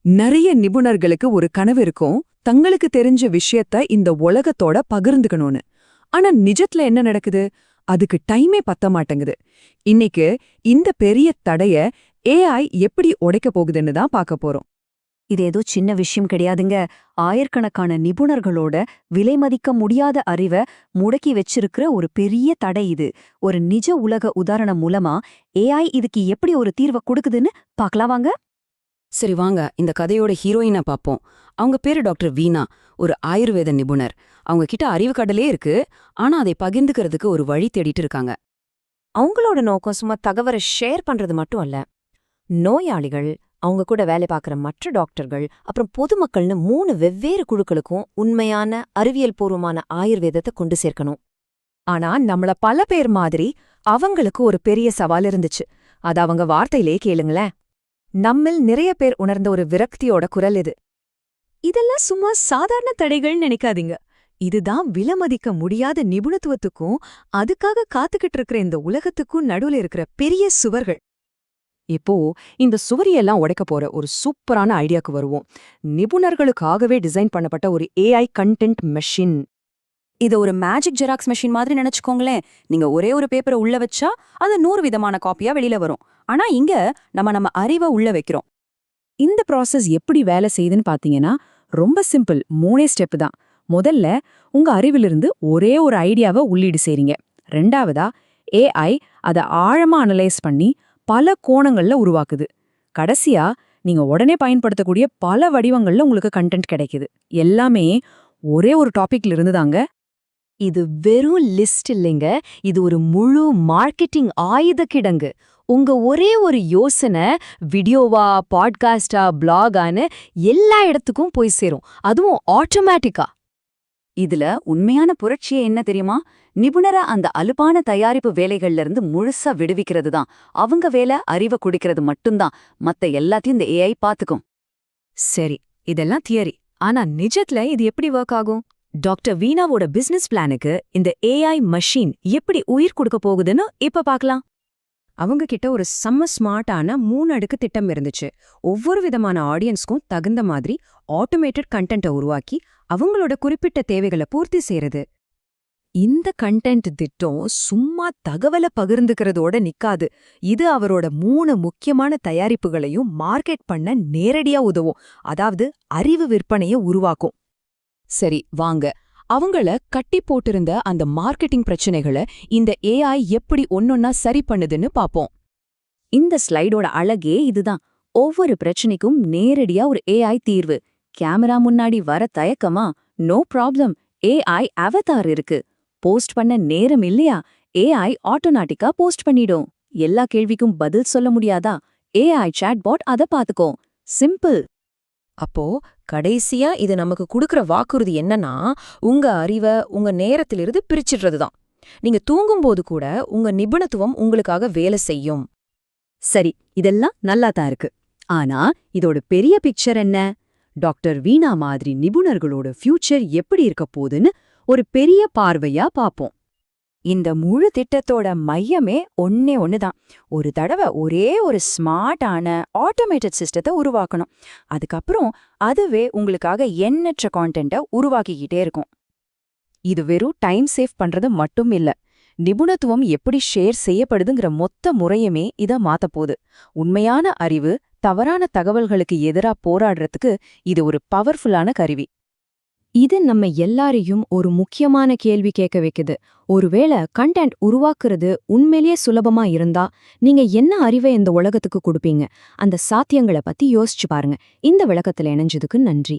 நிறைய நிபுணர்களுக்கு ஒரு கனவு இருக்கும், தங்களுக்கு தெரிஞ்ச விஷயத்த இந்த உலகத்தோட பகிர்ந்துக்கணும்னு. ஆனா நிஜத்துல என்ன நடக்குது? அதுக்கு டைமே பத்த மாட்டேங்குது. இன்னைக்கு இந்த பெரிய தடைய ஏஐ எப்படி உடைக்க போகுதுன்னு தான் பார்க்க போறோம். இது ஏதோ சின்ன விஷயம் கிடையாதுங்க. ஆயிரக்கணக்கான நிபுணர்களோட விலைமதிக்க முடியாத அறிவை முடக்கி வச்சிருக்கிற ஒரு பெரிய தடை இது. ஒரு நிஜ உலக உதாரணம் மூலமா ஏஐ இதுக்கு எப்படி ஒரு தீர்வை கொடுக்குதுன்னு பார்க்கலாம் வாங்க. சரி வாங்க, இந்த கதையோட ஹீரோயினை பார்ப்போம். அவங்க பேரு டாக்டர் வீணா, ஒரு ஆயுர்வேத நிபுணர். அவங்க கிட்ட அறிவு கடலே இருக்கு, ஆனா அதை பகிர்ந்துக்கிறதுக்கு ஒரு வழி தேடிட்டு இருக்காங்க. அவங்களோட நோக்கம் சும்மா தகவலை ஷேர் பண்றது மட்டும் அல்ல. நோயாளிகள், அவங்க கூட வேலை பார்க்குற மற்ற டாக்டர்கள், அப்புறம் பொதுமக்கள்னு 3 வெவ்வேறு குழுக்களுக்கும் உண்மையான அறிவியல் பூர்வமான ஆயுர்வேதத்தை கொண்டு சேர்க்கணும். ஆனா நம்மள பல பேர் மாதிரி அவங்களுக்கு ஒரு பெரிய சவால் இருந்துச்சு. அது அவங்க வார்த்தையிலே கேளுங்களேன். நம்மில் நிறைய பேர் உணர்ந்த ஒரு விரக்தியோட குரல் இது. இதெல்லாம் சும்மா சாதாரண தடைகள் நினைக்காதீங்க. இதுதான் விலமதிக்க முடியாத நிபுணத்துவத்துக்கும் அதுக்காக காத்துக்கிட்டு இருக்கிற இந்த உலகத்துக்கும் நடுவுல இருக்கிற பெரிய சுவர்கள். இப்போ இந்த சுவரியெல்லாம் உடைக்க போற ஒரு சூப்பரான ஐடியாக்கு வருவோம். நிபுணர்களுக்காகவே டிசைன் பண்ணப்பட்ட ஒரு ஏஐ கண்டென்ட் மெஷின். இது ஒரு மேஜிக் ஜெராக்ஸ் மெஷின் மாதிரி நினைச்சுக்கோங்களேன். நீங்க ஒரே ஒரு பேப்பரை உள்ள வச்சா அது 100 விதமான காப்பியா வெளியில வரும். ஆனா இங்க நம்ம அறிவை உள்ள வைக்கிறோம். இந்த ப்ராசஸ் எப்படி வேலை செய்யுதுன்னு பாத்தீங்கன்னா ரொம்ப சிம்பிள். 3 ஸ்டெப் தான். முதல்ல உங்க அறிவிலிருந்து ஒரே ஒரு ஐடியாவை உள்ளீடு செய்றீங்க. ரெண்டாவதா ஏஐ அதை ஆழமா அனலைஸ் பண்ணி பல கோணங்கள்ல உருவாக்குது. கடைசியா நீங்க உடனே பயன்படுத்தக்கூடிய பல வடிவங்கள்ல உங்களுக்கு கண்டென்ட் கிடைக்குது. எல்லாமே ஒரே ஒரு டாபிக்ல இருந்துதாங்க. இது வெறும் லிஸ்ட் இல்லைங்க, இது ஒரு முழு மார்க்கெட்டிங் ஆயுத கிடங்கு. உங்க ஒரே ஒரு யோசனை வீடியோவா, பாட்காஸ்டா, பிளாகான்னு எல்லா இடத்துக்கும் போய் சேரும், அதுவும் ஆட்டோமேட்டிக்கா. இதுல உண்மையான புரட்சியே என்ன தெரியுமா? நிபுணரை அந்த அலுப்பான தயாரிப்பு வேலைகள்ல இருந்து முழுசா விடுவிக்கிறது தான். அவங்க வேலை அறிவை குடிக்கிறது மட்டும்தான். மத்த எல்லாத்தையும் இந்த ஏஐ பாத்துக்கும். சரி, இதெல்லாம் தியரி. ஆனா நிஜத்துல இது எப்படி ஒர்க் ஆகும்? டாக்டர் வீணாவோட பிசினஸ் பிளானுக்கு இந்த ஏஐ மெஷின் எப்படி உயிர் கொடுக்க போகுதுன்னு இப்ப பார்க்கலாம். அவங்க கிட்ட ஒரு செம்ம ஸ்மார்ட்டான 3 அடுக்கு திட்டம் இருந்துச்சு. ஒவ்வொரு விதமான ஆடியன்ஸ்க்கும் தகுந்த மாதிரி ஆட்டோமேட்டட் கண்டென்ட்டை உருவாக்கி அவங்களோட குறிப்பிட்ட தேவைகளை பூர்த்தி செய்யறது. இந்த கண்டென்ட் திட்டம் சும்மா தகவலை பகிர்ந்துக்கிறதோட நிக்காது. இது அவரோட 3 முக்கியமான தயாரிப்புகளையும் மார்க்கெட் பண்ண நேரடியா உதவும். அதாவது அறிவு விற்பனையை உருவாக்கும். சரி வாங்க, அவங்கள கட்டி போட்டிருந்த அந்த மார்க்கெட்டிங் பிரச்சனைகளை இந்த ஏஐ எப்படி ஒன்னொன்னா சரி பண்ணுதுன்னு பாப்போம். இந்த ஸ்லைடோட அழகே இதுதான். ஒவ்வொரு பிரச்சனைக்கும் நேரடியா ஒரு ஏஐ தீர்வு. கேமரா முன்னாடி வர தயக்கமா? நோ ப்ராப்ளம், ஏஐ அவதார் இருக்கு. போஸ்ட் பண்ண நேரம் இல்லையா? ஏஐ ஆட்டோமேட்டிக்கா போஸ்ட் பண்ணிடும். எல்லா கேள்விக்கும் பதில் சொல்ல முடியாதா? ஏஐ சாட்பாட் அத பாத்துக்கோ. சிம்பிள். அப்போ கடைசியா இது நமக்கு கொடுக்கற வாக்குறுதி என்னன்னா, உங்க அறிவை உங்க நேரத்திலிருந்து பிரிச்சிடுறதுதான். நீங்க தூங்கும்போது கூட உங்க நிபுணத்துவம் உங்களுக்காக வேலை செய்யும். சரி, இதெல்லாம் நல்லாதான் இருக்கு. ஆனா இதோட பெரிய பிக்சர் என்ன? டாக்டர் வீணா மாதிரி நிபுணர்களோட ஃபியூச்சர் எப்படி இருக்க போகுதுன்னு ஒரு பெரிய பார்வையா பாப்போம். இந்த முழு திட்டத்தோட மையமே ஒன்னே ஒண்ணுதான். ஒரு தடவை ஒரே ஒரு ஸ்மார்ட்டான ஆட்டோமேட்டட் சிஸ்டத்தை உருவாக்கணும். அதுக்கப்புறம் அதுவே உங்களுக்காக எண்ணற்ற கான்டென்ட்டை உருவாக்கிக்கிட்டே இருக்கும். இது வெறும் டைம் சேவ் பண்றது மட்டும் இல்ல, நிபுணத்துவம் எப்படி ஷேர் செய்யப்படுதுங்கிற மொத்த முறையுமே இத மாத்தப்போகுது. உண்மையான அறிவு தவறான தகவல்களுக்கு எதிரா போராடுறதுக்கு இது ஒரு பவர்ஃபுல்லான கருவி. இது நம்ம எல்லாரையும் ஒரு முக்கியமான கேள்வி கேட்க வைக்குது. ஒருவேளை கண்டென்ட் உருவாக்குறது உண்மையிலேயே சுலபமா இருந்தா நீங்க என்ன அறிவை இந்த உலகத்துக்கு கொடுப்பீங்க? அந்த சாத்தியங்களை பத்தி யோசிச்சு பாருங்க. இந்த விளக்கத்துல இணைஞ்சதுக்கு நன்றி.